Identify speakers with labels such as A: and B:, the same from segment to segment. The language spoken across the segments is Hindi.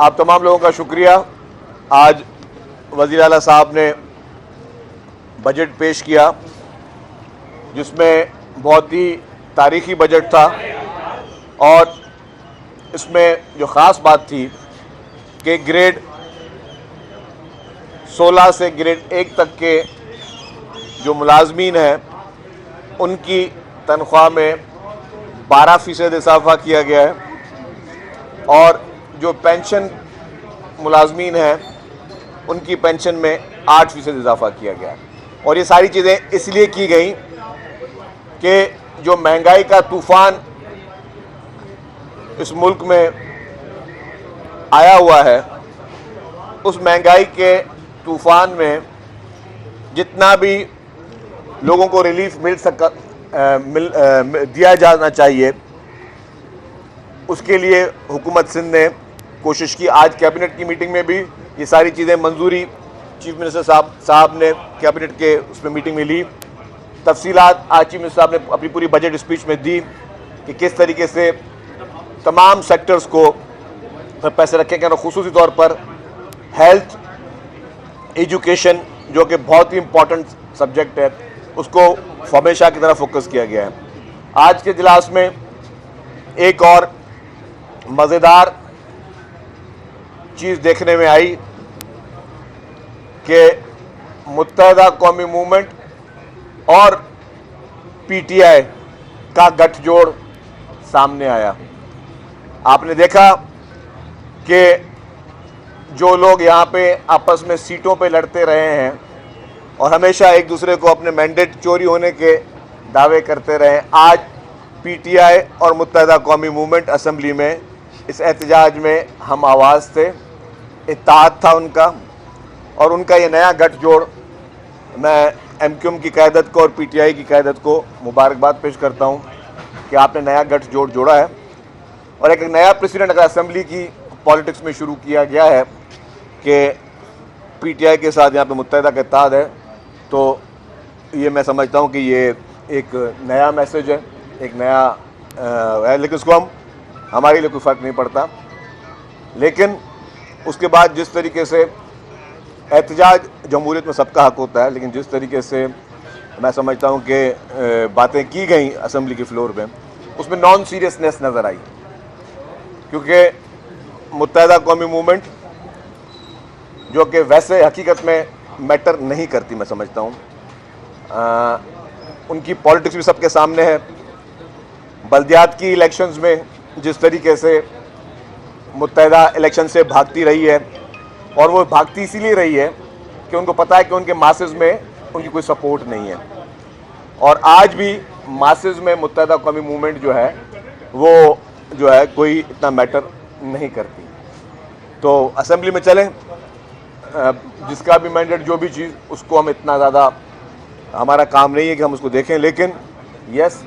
A: आप तमाम लोगों का शुक्रिया। आज वज़ीर आला साहब ने बजट पेश किया जिसमें बहुत ही तारीखी बजट था और इसमें जो ख़ास बात थी कि ग्रेड 16 से ग्रेड 1 तक के जो मुलाजमीन हैं उनकी तनख्वाह में 12% इजाफा किया गया है और जो पेंशन मुलाजमीन हैं उनकी पेंशन में 8% इजाफा किया गया है। और ये सारी चीज़ें इसलिए की गई कि जो महंगाई का तूफ़ान इस मुल्क में आया हुआ है, उस महंगाई के तूफ़ान में जितना भी लोगों को रिलीफ दिया जाना चाहिए, उसके लिए हुकूमत सिंध ने कोशिश की। आज कैबिनेट की मीटिंग में भी ये सारी चीज़ें मंजूरी चीफ मिनिस्टर साहब ने कैबिनेट के उसमें मीटिंग में ली। तफसीलात आज चीफ मिनिस्टर साहब ने अपनी पूरी बजट स्पीच में दी कि किस तरीके से तमाम सेक्टर्स को पैसे रखे गए और ख़ुसूसी तौर पर हेल्थ, एजुकेशन जो कि बहुत ही इम्पॉर्टेंट सब्जेक्ट है, उसको हमेशा की तरह फोकस किया गया है। आज के इजलास में एक और मज़ेदार चीज़ देखने में आई कि मुत्तहदा कौमी मूवमेंट और पीटीआई का गठजोड़ सामने आया। आपने देखा कि जो लोग यहाँ पे आपस में सीटों पे लड़ते रहे हैं और हमेशा एक दूसरे को अपने मैंडेट चोरी होने के दावे करते रहे, आज पीटीआई और मुत्तहदा कौमी मूवमेंट असेंबली में इस एहतजाज में हम आवाज़ थे, इत्तेहाद था उनका। और उनका ये नया गठजोड़, मैं एमक्यूएम की क़यादत को और पीटीआई की क़यादत को मुबारकबाद पेश करता हूँ कि आपने नया गठजोड़ जोड़ा है और एक नया प्रेसिडेंट अगर असेंबली की पॉलिटिक्स में शुरू किया गया है कि पीटीआई के साथ यहाँ पे मुत्तहदा का इत्तेहाद है, तो ये मैं समझता हूँ कि ये एक नया मैसेज है, एक नया है। लेकिन उसको हमारे लिए कोई फ़र्क नहीं पड़ता। लेकिन उसके बाद जिस तरीके से एहतजाज जमहूरियत में सबका हक होता है, लेकिन जिस तरीके से मैं समझता हूँ कि बातें की गई असेंबली के फ्लोर में, उसमें नॉन सीरियसनेस नज़र आई। क्योंकि मुत्तहदा कौमी मूवमेंट जो कि वैसे हकीकत में मैटर नहीं करती, मैं समझता हूँ, उनकी पॉलिटिक्स भी सबके सामने है। बल्दियात की इलेक्शंस में जिस तरीके से मुत्तहदा इलेक्शन से भागती रही है, और वो भागती इसीलिए रही है कि उनको पता है कि उनके मासेस में उनकी कोई सपोर्ट नहीं है। और आज भी मासेस में मुत्तहदा कौमी मूवमेंट जो है वो जो है कोई इतना मैटर नहीं करती। तो असेंबली में चलें, जिसका भी मैंडेट जो भी चीज़, उसको हम इतना ज़्यादा, हमारा काम नहीं है कि हम उसको देखें। लेकिन यस,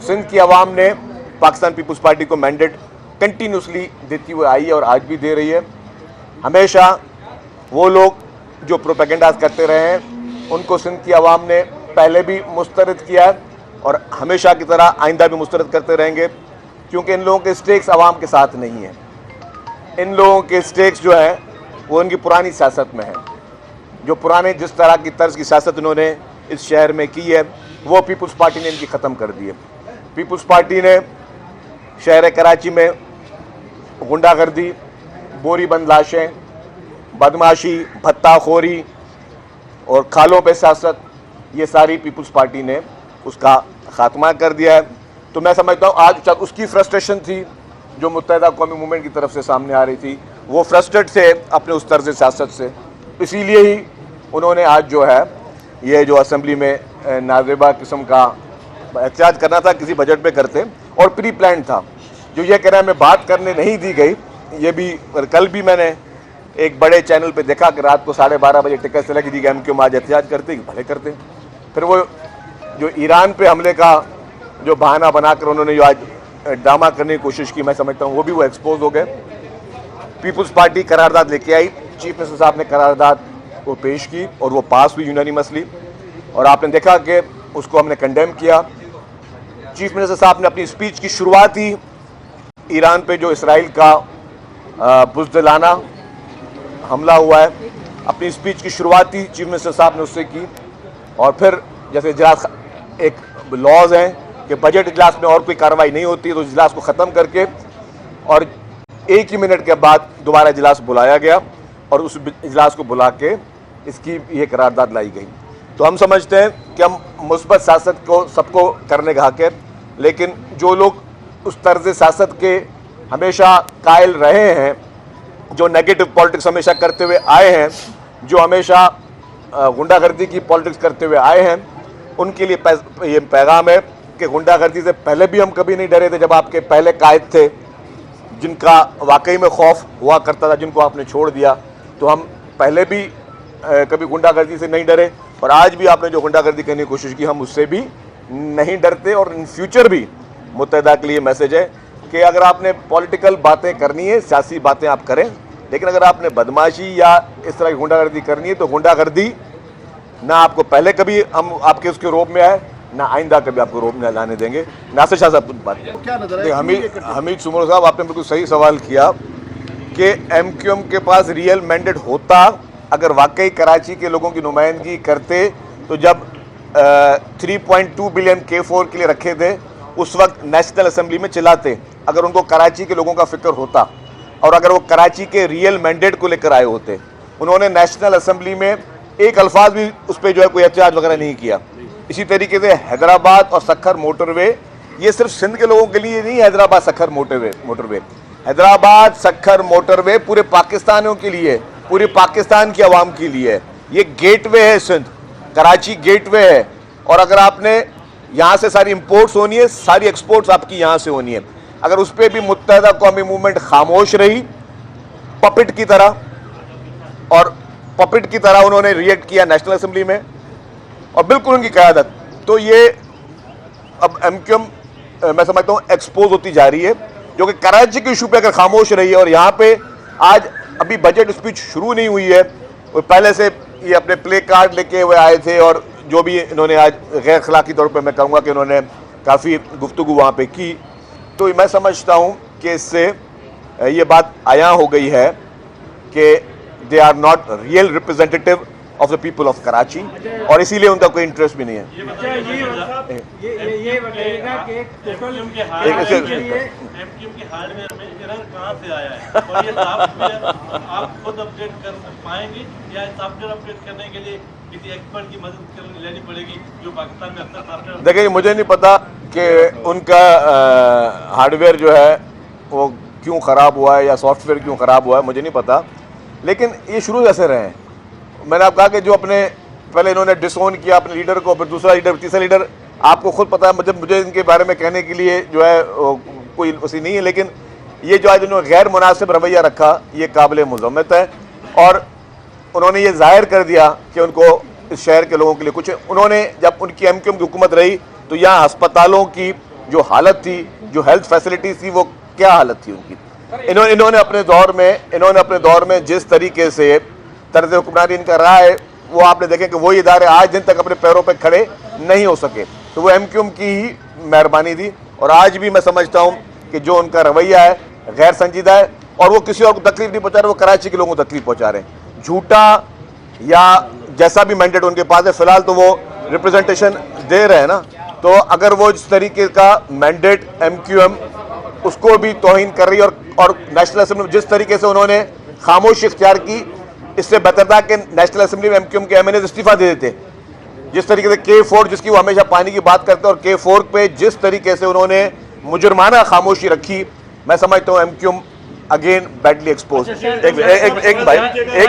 A: सिंध की आवाम ने पाकिस्तान पीपल्स पार्टी को मैंडेट कंटिन्यूसली देती हुई आई है और आज भी दे रही है। हमेशा वो लोग जो प्रोपेगेंडा करते रहे हैं उनको सिंध की आवाम ने पहले भी मुस्तरद किया है और हमेशा की तरह आइंदा भी मुस्तरद करते रहेंगे, क्योंकि इन लोगों के स्टेक्स आवाम के साथ नहीं है। इन लोगों के स्टेक्स जो हैं वो उनकी पुरानी सियासत में है। जो पुराने जिस तरह की तर्ज की सियासत उन्होंने इस शहर में की है, वो पीपल्स पार्टी ने इनकी ख़त्म कर दी है। पीपल्स पार्टी ने शहर कराची में गुंडागर्दी, बोरी बंद लाशें, बदमाशी, भत्ताखोरी और खालों पे सियासत, ये सारी पीपल्स पार्टी ने उसका ख़ात्मा कर दिया है। तो मैं समझता हूँ आज उसकी फ्रस्ट्रेशन थी जो मुत्तहदा कौमी मूवमेंट की तरफ से सामने आ रही थी, वो फ्रस्ट्रेट थे अपने उस तर्ज सियासत से। इसीलिए ही उन्होंने आज जो है ये जो असेंबली में नाज़ेबा किस्म का एहतजाज करना था, किसी बजट पे करते, और प्री प्लान था। जो ये कह रहा है मैं बात करने नहीं दी गई, ये भी कल भी मैंने एक बड़े चैनल पे देखा कि रात को 12:30 बजे टिकट सेलेक्ट दी गई, क्यों आज एहतजाज करते भले करते। फिर वो जो ईरान पे हमले का जो बहाना बनाकर उन्होंने जो आज ड्रामा करने की कोशिश की, मैं समझता हूँ वो एक्सपोज हो गए। पीपल्स पार्टी करारदाद लेके आई, चीफ मिनिस्टर साहब ने करारदाद को पेश की और वो पास हुई यूनानिमसली, और आपने देखा कि उसको हमने कंडेम किया। चीफ मिनिस्टर साहब ने अपनी स्पीच की शुरुआत ही ईरान पे जो इसराइल का बुज़दिलाना हमला हुआ है। अपनी स्पीच की शुरुआत ही चीफ मिनिस्टर साहब ने उससे की, और फिर जैसे इजलास एक लॉज हैं कि बजट इजलास में और कोई कार्रवाई नहीं होती तो इजलास को ख़त्म करके और एक ही मिनट के बाद दोबारा इजलास बुलाया गया और उस इजलास को बुला के इसकी ये करारदाद लाई गई। तो हम समझते हैं कि हम मुस्बत सियासत को सबको करने का हक है, लेकिन जो लोग उस तर्ज सियासत के हमेशा कायल रहे हैं, जो नेगेटिव पॉलिटिक्स हमेशा करते हुए आए हैं, जो हमेशा गुंडागर्दी की पॉलिटिक्स करते हुए आए हैं, उनके लिए ये पैगाम है कि गुंडागर्दी से पहले भी हम कभी नहीं डरे थे। जब आपके पहले कायद थे जिनका वाकई में खौफ हुआ करता था, जिनको आपने छोड़ दिया, तो हम पहले भी कभी गुंडागर्दी से नहीं डरे, और आज भी आपने जो गुंडागर्दी करने की कोशिश की हम उससे भी नहीं डरते। और इन फ्यूचर भी मुत्तहिदा के लिए मैसेज है कि अगर आपने पॉलिटिकल बातें करनी है, सियासी बातें आप करें, लेकिन अगर आपने बदमाशी या इस तरह की गुंडागर्दी करनी है तो गुंडागर्दी ना आपको पहले कभी हम आपके उसके रोब में आए, ना आइंदा कभी आपको रोब में लाने देंगे। नासिर शाह साहब बात करें। हमीद सुमरो साहब, आपने बिल्कुल सही सवाल किया कि MQM के पास रियल मैंडेट होता, अगर वाकई कराची के लोगों की नुमाइंदगी करते, तो जब 3.2 बिलियन K4 के लिए रखे थे उस वक्त नेशनल असेंबली में चिल्लाते। अगर उनको कराची के लोगों का फिक्र होता और अगर वो कराची के रियल मैंडेट को लेकर आए होते, उन्होंने नेशनल असेंबली में एक अल्फाज भी उस पर जो है कोई एहतजाज वगैरह नहीं किया। इसी तरीके से हैदराबाद और सक्खर मोटरवे, ये सिर्फ सिंध के लोगों के लिए नहीं, हैदराबाद सक्खर मोटरवे हैदराबाद सक्खर मोटरवे पूरे पाकिस्तानियों के लिए, पूरे पाकिस्तान की आवाम के लिए है। ये गेटवे है, सिंध कराची गेटवे है, और अगर आपने यहाँ से सारी इंपोर्ट्स होनी है, सारी एक्सपोर्ट्स आपकी यहाँ से होनी है। अगर उस पर भी मुत्तहिदा कौमी मूवमेंट खामोश रही पपेट की तरह, और पपेट की तरह उन्होंने रिएक्ट किया नेशनल असेंबली में और बिल्कुल उनकी क़यादत, तो ये अब MQM मैं समझता हूँ एक्सपोज होती जा रही है, जो कि कराची के इशू पे अगर खामोश रही है। और यहाँ पे आज अभी बजट स्पीच शुरू नहीं हुई है, वो पहले से ये अपने प्ले कार्ड लेके हुए आए थे, और जो भी इन्होंने आज गैर अखलाकी तौर पे मैं कहूँगा कि इन्होंने काफ़ी गुफ्तगू वहाँ पे की, तो मैं समझता हूँ कि इससे ये बात आया हो गई है कि they are not real representative of the people of Karachi, और इसीलिए उनका कोई इंटरेस्ट भी नहीं है।
B: ये बताइएगा कि MQM के हाल में रंग कहाँ से आया है, और ये सॉफ्टवेयर आप खुद अपडेट कर पाएंगे या सॉफ्टवेयर अपडेट करने के लिए किसी एक्सपर्ट की मदद लेनी पड़ेगी जो पाकिस्तान में अक्सर सॉफ्टवेयर?
A: देखिए, मुझे नहीं पता कि उनका हार्डवेयर जो है वो क्यों ख़राब हुआ है या सॉफ्टवेयर क्यों ख़राब हुआ है, मुझे नहीं पता, लेकिन ये शुरू कैसे रहे हैं। मैंने आप कहा कि जो अपने पहले इन्होंने डिसोन किया अपने लीडर को, फिर दूसरा लीडर, तीसरा लीडर, आपको खुद पता है, मुझे इनके बारे में कहने के लिए जो है कोई उसी नहीं है, लेकिन ये जो आज इन्होंने गैर मुनासिब रवैया रखा ये काबिल मुज़म्मत है। और उन्होंने ये जाहिर कर दिया कि उनको इस शहर के लोगों के लिए कुछ, उन्होंने जब उनकी MQM की हुकूमत रही तो यहाँ अस्पतालों की जो हालत थी, जो हेल्थ फैसिलिटीज़ थी, वो क्या हालत थी उनकी। इन्होंने अपने दौर में जिस तरीके से तर्ज हुक्मरानी इनका रहा है, वो आपने देखें कि वही इदारे आज दिन तक अपने पैरों पर खड़े नहीं हो सके, तो वो MQM की ही मेहरबानी थी। और आज भी मैं समझता हूँ कि जो उनका रवैया है गैर संजीदा है, और वो किसी और को तकलीफ नहीं पहुँचा रहे, वो कराची के लोगों को तकलीफ पहुँचा रहे हैं। झूठा या जैसा भी मैंडेट उनके पास है, फिलहाल तो वो रिप्रेजेंटेशन दे रहे हैं ना, तो अगर वो इस तरीके का मैंडेट MQM उसको भी तौहीन कर रही है, और नेशनल असेंबली में जिस तरीके से उन्होंने खामोशी इख्तियार की, इससे बेहतर था कि नेशनल असेंबली में MQM के MNAs इस्तीफा दे देते। जिस तरीके से K4 जिसकी वो हमेशा पानी की बात करते हैं, और K4 पे जिस तरीके से उन्होंने मुजरमाना खामोशी रखी, मैं समझता हूँ MQM अगेन बैडली एक्सपोज। एक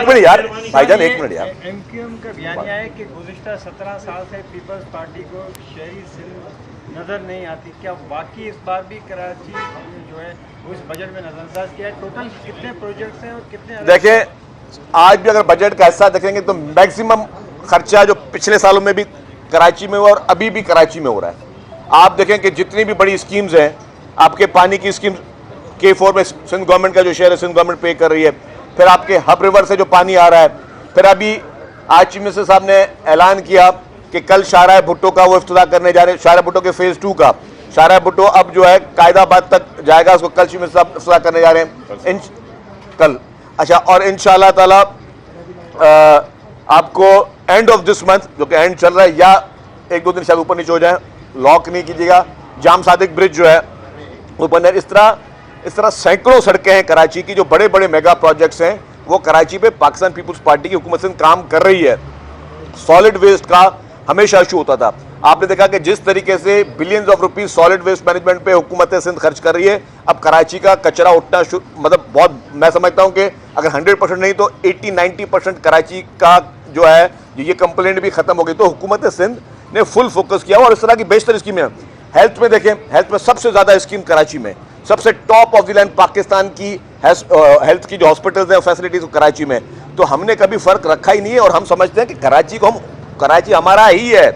A: मिनट यार भाईजान, एक मिनट यार।
C: MQM का बयानिया है कि गुज़िश्ता 17 साल से पीपल्स पार्टी को शहरी सिंध नज़र नहीं आती, क्या बाकी इस बार भी कराची जो है उस बजट में नजरअंदाज किया है? टोटल कितने प्रोजेक्ट्स हैं और कितने?
A: देखिए, आज भी अगर बजट का हिस्सा देखेंगे तो मैक्सिमम खर्चा जो पिछले सालों में भी कराची में हुआ और अभी भी कराची में हो रहा है। आप देखें कि जितनी भी बड़ी स्कीम्स हैं, आपके पानी की स्कीम K4 में सिंध गवर्नमेंट का जो शेयर है सिंध गवर्नमेंट पे कर रही है, फिर आपके हब रिवर से जो पानी आ रहा है, फिर अभी आज चीफ मिनिस्टर साहब ने ऐलान किया कि कल शाहराह भुट्टो का वो इफ्तिताह करने जा रहे हैं, शाहराह भुट्टो के फेज़ 2 का। शाहराह भुट्टो अब जो है कायदाबाद तक जाएगा, उसको कल चीफ मिनिस्टर साहब इफ्तिताह करने जा रहे हैं। कल। अच्छा, और इंशाल्लाह ताला आपको एंड ऑफ दिस मंथ, जो कि एंड चल रहा है, या एक दो दिन शायद ऊपर नीचे हो जाए, लॉक नहीं कीजिएगा, जाम सादिक ब्रिज जो है वो बन है। इस तरह सैकड़ों सड़कें हैं कराची की, जो बड़े बड़े मेगा प्रोजेक्ट्स हैं, वो कराची पे पाकिस्तान पीपुल्स पार्टी की हुकूमत सिंध काम कर रही है। सॉलिड वेस्ट का हमेशा इशू होता था, आपने देखा कि जिस तरीके से billions of rupees solid waste management पे हुकूमत सिंध खर्च कर रही है, अब कराची का कचरा उठना मतलब बहुत, मैं समझता हूं कि अगर 100% नहीं तो 80-90% कराची का जो है ये कंप्लेंट भी खत्म हो गई। तो हुकूमत सिंध ने फुल फोकस किया और इस तरह की बेशतर स्कीमें। हेल्थ में देखें, हेल्थ में सबसे ज्यादा स्कीम कराची में, सबसे top of the line Pakistan की हेल्थ की जो हॉस्पिटल्स हैं फैसिलिटीज कराची में। तो हमने कभी फर्क रखा ही नहीं है और हम समझते हैं कि कराची हमारा ही है,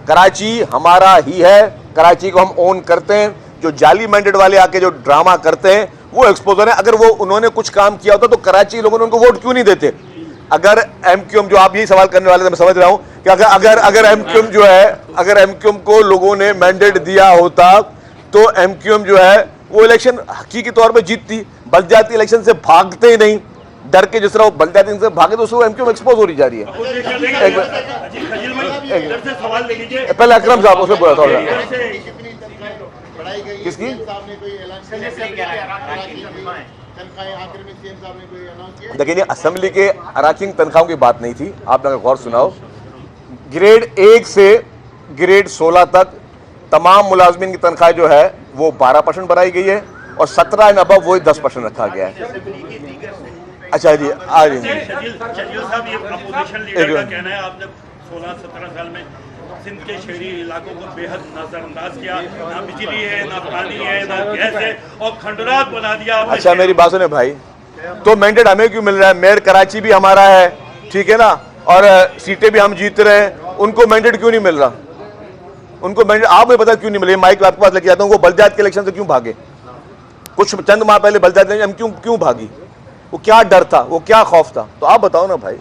A: कराची हमारा ही है, कराची को हम ओन करते हैं। जो जाली मैंडेट वाले आके जो ड्रामा करते हैं वो एक्सपोजर है। अगर वो उन्होंने कुछ काम किया होता तो कराची लोगों ने उनको वोट क्यों नहीं देते? अगर एमक्यूएम, जो आप यही सवाल करने वाले थे, मैं समझ रहा हूं कि अगर एमक्यूएम जो है, अगर एमक्यूएम को लोगों ने मैंडेट दिया होता तो एमक्यूएम जो है वो इलेक्शन हकीकी तौर पर जीतती। बलदियाती इलेक्शन से भागते ही नहीं, डर के, जिस तरह वो बलदियाती से भागे तो उसको एमक्यूएम एक्सपोज हो रही जा रही है। पहले अकरम साहब उसमें बोला था किसकी, देखिए असेंबली के अराकीन तनख्वाहों की बात नहीं थी, आपने अगर गौर सुनाओ, ग्रेड 1 से ग्रेड 16 तक तमाम मुलाजमीन की तनख्वाह जो है वो 12% बढ़ाई गई है और 17 एंड अबव वो 10% रखा गया है। अच्छा जी, आ रही
B: साहब, ये अपोजिशन लीडर का कहना है आपने 16-17 साल में सिंध के शहरी इलाकों को बेहद नजरअंदाज किया, ना बिजली है, ना पानी है, ना गैस है, और खंडरात बना दिया।
A: अच्छा मेरी बात सुने भाई, तो मैंडेट हमें क्यों मिल रहा है? मेयर कराची भी हमारा है, ठीक है ना, और सीटें भी हम जीत रहे हैं, उनको मैंडेट क्यों नहीं मिल रहा? उनको मैंडेट आप मुझे पता क्यों नहीं मिले? माइक आपके पास लेके आता हूँ, वो बलदियात के इलेक्शन से क्यों भागे? कुछ चंद माह पहले बलदियात क्यों भागी? वो क्या डर था, वो क्या खौफ था? तो आप बताओ ना भाई।